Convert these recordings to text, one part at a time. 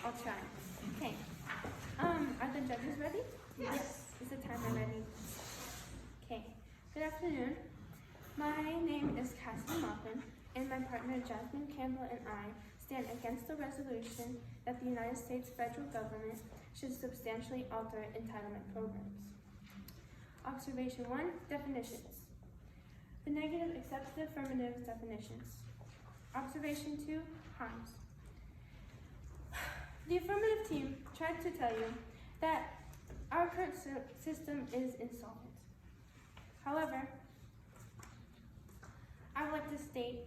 I'll try. Okay. Are the judges ready? Yes. Is the timer ready? Okay. Good afternoon. My name is Cassie Maupin, and my partner Jasmine Campbell and I stand against the resolution that the United States federal government should substantially alter entitlement programs. Observation 1, definitions. The negative accepts the affirmative definitions. Observation 2, harms. The affirmative team tried to tell you that our current system is insolvent. However, I would like to state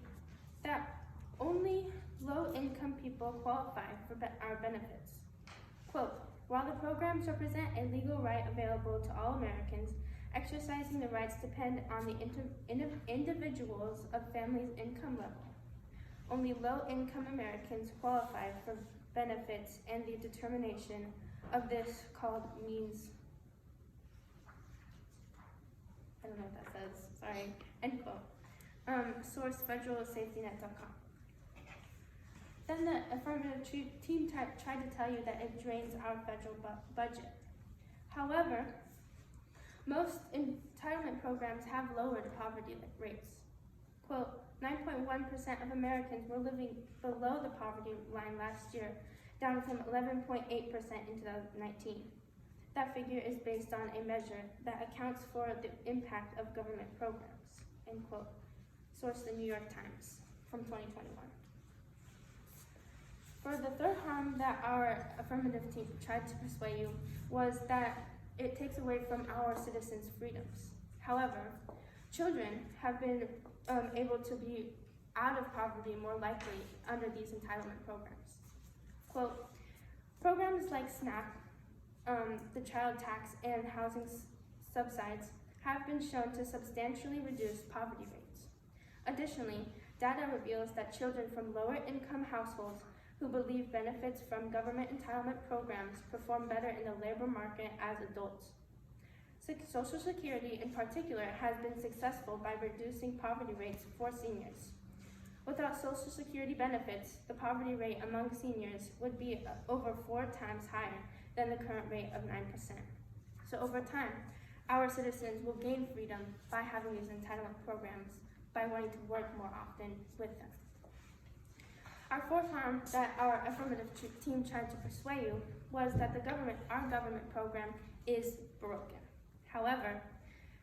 that only low-income people qualify for our benefits. Quote, while the programs represent a legal right available to all Americans, exercising the rights depend on the individuals of families' income level. Only low-income Americans qualify for benefits, and the determination of this called means, I don't know what that says, sorry, end quote. Source federalsafetynet.com. Then the affirmative team tried to tell you that it drains our federal budget. However, most entitlement programs have lowered poverty rates. Quote, 9.1% of Americans were living below the poverty line last year, down from 11.8% in 2019. That figure is based on a measure that accounts for the impact of government programs, end quote. Source, the New York Times, from 2021. For the third harm that our affirmative team tried to persuade you was that it takes away from our citizens' freedoms. However, children have been able to be out of poverty more likely under these entitlement programs. Quote, programs like SNAP, the child tax, and housing subsidies have been shown to substantially reduce poverty rates. Additionally, data reveals that children from lower income households who believe benefits from government entitlement programs perform better in the labor market as adults. Social Security in particular has been successful by reducing poverty rates for seniors. Without Social Security benefits, the poverty rate among seniors would be over 4 times higher than the current rate of 9%. So over time, our citizens will gain freedom by having these entitlement programs by wanting to work more often with them. Our fourth harm that our affirmative team tried to persuade you was that our government program is broken. However,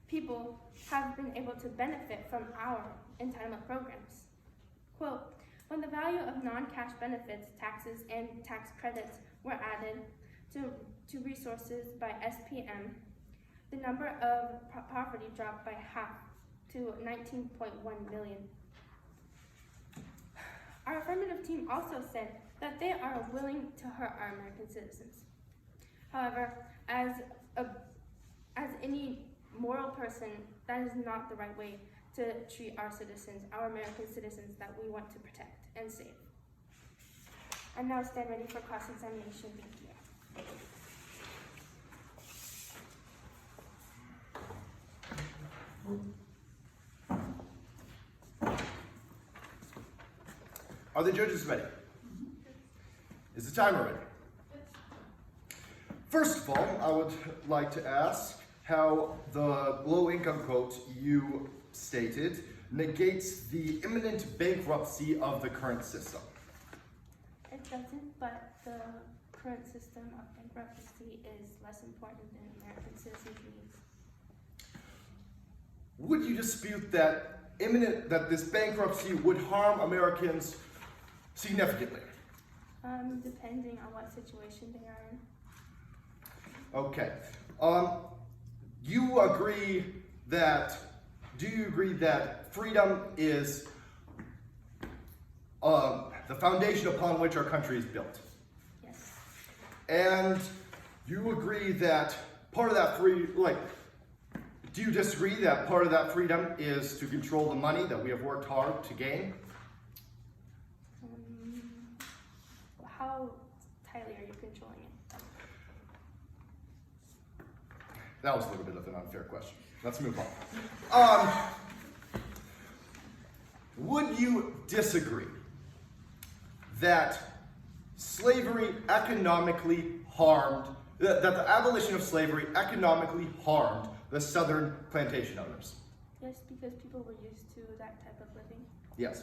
people have been able to benefit from our entitlement programs. Quote, when the value of non-cash benefits, taxes, and tax credits were added to resources by SPM, the number of poverty dropped by half to 19.1 million. Our affirmative team also said that they are willing to hurt our American citizens. However, as any moral person, that is not the right way to treat our citizens, our American citizens that we want to protect and save. And now stand ready for cross-examination. Thank you. Are the judges ready? Is the timer ready? First of all, I would like to ask how the low-income quote you stated negates the imminent bankruptcy of the current system. It doesn't, but the current system of bankruptcy is less important than American citizens' needs. Would you dispute that this bankruptcy would harm Americans significantly? Depending on what situation they are in. Okay. Do you agree that freedom is the foundation upon which our country is built? Yes. And you agree that part of that do you disagree that part of that freedom is to control the money that we have worked hard to gain? How tightly are you controlling it? That was a little bit of an unfair question. Let's move on. Would you disagree that slavery economically harmed, that the abolition of slavery economically harmed the southern plantation owners. Yes, because people were used to that type of living. Yes.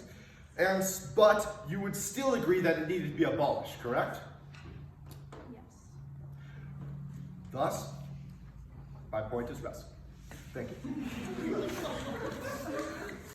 But you would still agree that it needed to be abolished, correct? Yes. Thus, my point is rest. Thank you.